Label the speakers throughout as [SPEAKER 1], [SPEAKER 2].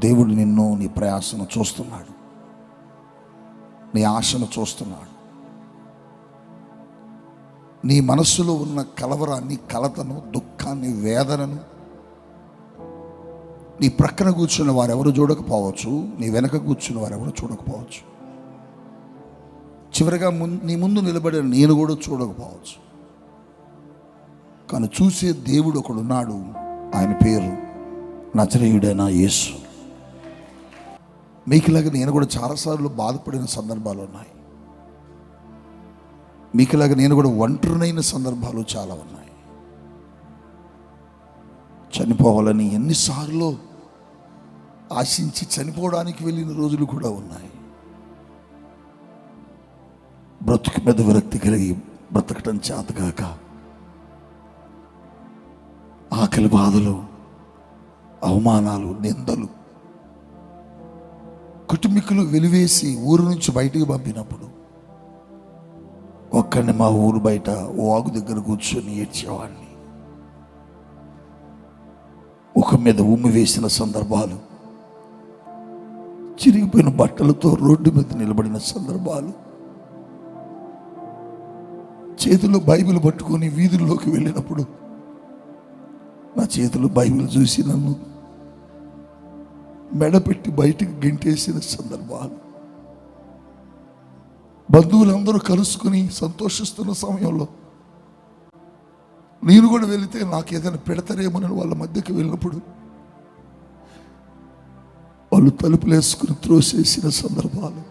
[SPEAKER 1] దేవుడు నిన్ను, నీ ప్రయాసను చూస్తున్నాడు, నీ ఆశను చూస్తున్నాడు. నీ మనస్సులో ఉన్న కలవరాన్ని, కలతను, దుఃఖాన్ని, వేదనను నీ ప్రక్కన కూర్చున్న వారెవరు చూడకపోవచ్చు, నీ వెనక కూర్చున్న వారెవరు చూడకపోవచ్చు, చివరిగా నీ ముందు నిలబడిన నేను కూడా చూడకపోవచ్చు. కానీ చూసే దేవుడు ఒకడున్నాడు. ఆయన పేరు నజరేయుడైన యేసు. మీకులాగా నేను కూడా చాలాసార్లు బాధపడిన సందర్భాలు ఉన్నాయి. మీకులాగా నేను కూడా ఒంటరినైన సందర్భాలు చాలా ఉన్నాయి. చనిపోవాలని ఎన్నిసార్లు ఆశించి చనిపోవడానికి వెళ్ళిన రోజులు కూడా ఉన్నాయి. బ్రతుకు మీద విరక్తి కలిగి బ్రతకటం చేతగాక ఆకలి బాధలు, అవమానాలు, నిందలు, కుటుంబీకులు వెలివేసి ఊరు నుంచి బయటికి పంపినప్పుడు ఒక్కడిని మా ఊరు బయట వాగు దగ్గర కూర్చొని ఏడ్చేవాడిని. ముఖం మీద ఉమ్మి వేసిన సందర్భాలు, చిరిగిపోయిన బట్టలతో రోడ్డు మీద నిలబడిన సందర్భాలు, చేతిలో బైబిల్ పట్టుకొని వీధుల్లోకి వెళ్ళినప్పుడు నా చేతిలో బైబిల్ చూసి నన్ను మెడపెట్టి బయటికి గెంటేసిన సందర్భాలు, బంధువులందరూ కలుసుకుని సంతోషిస్తున్న సమయంలో నేను కూడా వెళితే నాకు ఏదైనా పెడతారేమోనని వాళ్ళ మధ్యకి వెళ్ళినప్పుడు వాళ్ళు తలుపులు వేసుకుని త్రోసేసిన సందర్భాలు,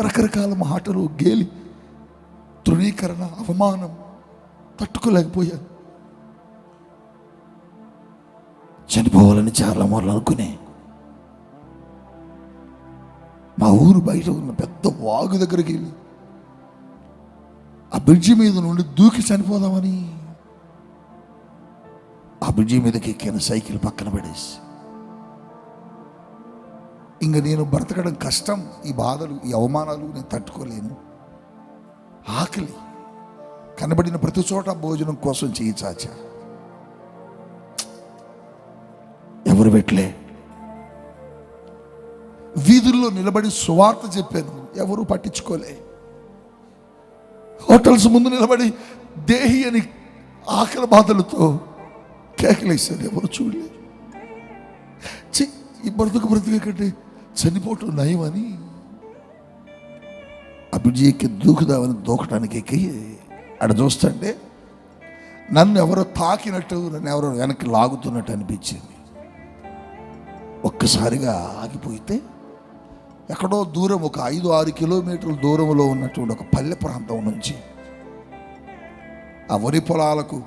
[SPEAKER 1] రకరకాల మాటలు, గేలి, తృణీకరణ, అవమానం తట్టుకోలేకపోయాను. చనిపోవాలని చాలా మార్లు అనుకునే మా ఊరు బయట ఉన్న పెద్ద వాగు దగ్గరికి వెళ్ళి ఆ బ్రిడ్జి మీద నుండి దూకి చనిపోదామని ఆ బ్రిడ్జి మీదకి ఎక్కిన సైకిల్ పక్కన పడేసి, ఇంక నేను బ్రతకడం కష్టం, ఈ బాధలు, ఈ అవమానాలు నేను తట్టుకోలేను, ఆకలి, కనబడిన ప్రతి చోట భోజనం కోసం చేయి చాచా, ఎవరు పెట్టలే. వీధుల్లో నిలబడి సువార్త చెప్పాను, ఎవరు పట్టించుకోలే. హోటల్స్ ముందు నిలబడి దేహి అని ఆకలి బాధలతో కేకలేశాను, ఎవరు చూడలే. ఈ బ్రతుకే కంటే చనిపోవటం నయమని అభిజీ ఎక్కి దూకుదామని దూకటానికి ఎక్కి అక్కడ చూస్తుంటే నన్ను ఎవరో తాకినట్టు, నన్ను ఎవరో వెనక్కి లాగుతున్నట్టు అనిపించింది. ఒక్కసారిగా ఆగిపోతే ఎక్కడో దూరం, ఒక 5-6 కిలోమీటర్ల దూరంలో ఉన్నటువంటి ఒక పల్లె ప్రాంతం నుంచి ఆ వరి పొలాలకు,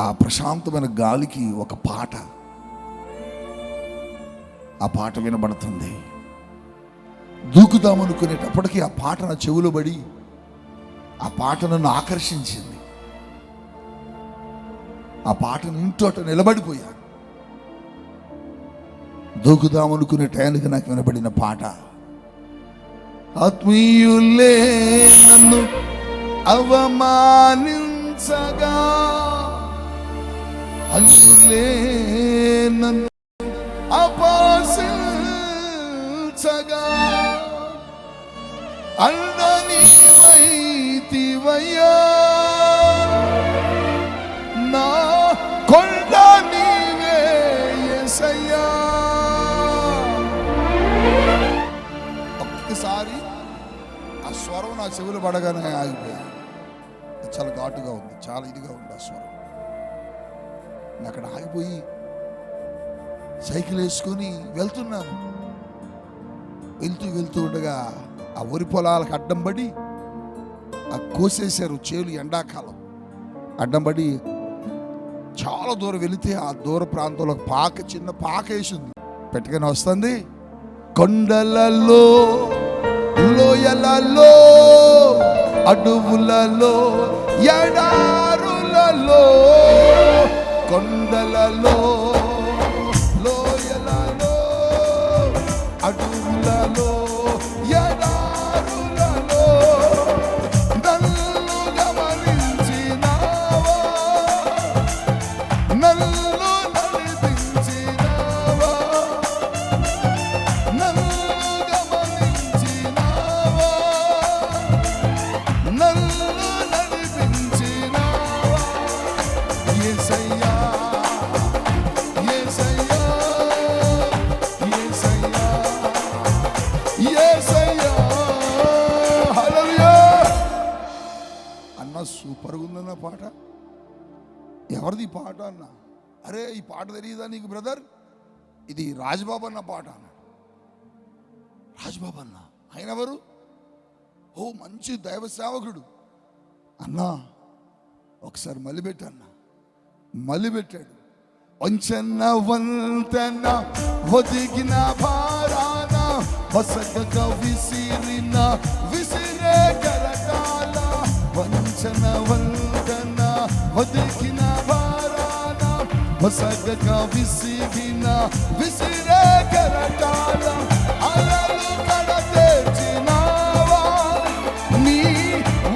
[SPEAKER 1] ఆ ప్రశాంతమైన గాలికి ఒక పాట, ఆ పాట వినబడుతుంది. దూకుదామనుకునేటప్పటికీ ఆ పాట నా చెవులో పడి ఆ పాట నన్ను ఆకర్షించింది. ఆ పాటను ఇంటూ అట నిలబడిపోయా. దూకుదామనుకునే టైంకి నాకు వినబడిన పాట, ఆత్మీయులే నన్ను అవమానించగా, అన్యులే నన్ను అపహసించగా, అండని వైతివయ్యా, నా కొండ నీవే యేసయ్యా. ఒక్కసారి ఆ స్వరం నా చెవులు పడగానే ఆగిపోయా. చాలా ఘాటుగా ఉంది, చాలా ఇదిగా ఉంది ఆ స్వరం. నేను అక్కడ ఆగిపోయి సైకిల్ వేసుకొని వెళ్తున్నాను. వెళ్తూ ఉండగా ఆ వరి పొలాలకు అడ్డం పడి, ఆ కోసేశారు చేలు, ఎండాకాలం అడ్డం పడి చాలా దూరం వెళితే ఆ దూర ప్రాంతంలో చిన్న పాక వేసింది, పెట్టుకొని వస్తుంది. కొండలలో, లోయలలో, అడవులలో, ఎడారులలో, కొండలలో, లోయలలో, అడవులలో, ఎడారులలో నన్ను గమనించినావా, నన్ను నడిపించినావా, సూపర్గా ఉందన్న పాట. ఎవరిది ఈ పాట అన్న? అరే ఈ పాట తెలియదా నీకు బ్రదర్? ఇది రాజ్బాబు అన్న పాట అన్న. రాజ్బాబు అన్న ఆయన ఎవరు? ఓ మంచి దైవ సేవకుడు అన్నా. ఒకసారి మళ్ళీ పెట్టన్న. మళ్ళీ పెట్టాడు. వంచన వంతన ఒదిగిన భారాన వసగగా విసిరిన విసిరే గరటాల. వంచన వంతన ఒదిగిన భారాన వసగగా విసిరిన విసిరే గరటాల. అలలు కడతేర్చినావా, నీ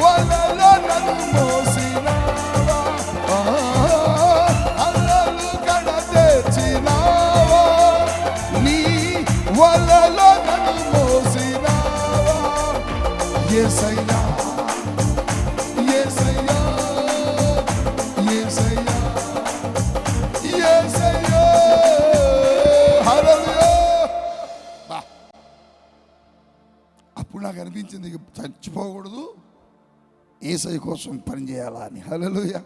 [SPEAKER 1] వలలో నన్ను మోసినావా. అలలు కడతేర్చినావా, నీ వలలో నన్ను మోసినావా. యేసయ్యా యేసయ్యా యేసయ్యా యేసయ్యా. హల్లెలూయా. అప్పుడు నాకు అనిపించింది చచ్చిపోకూడదు, యేసయ్య కోసం పని చేయాలా అని. హల్లెలూయా.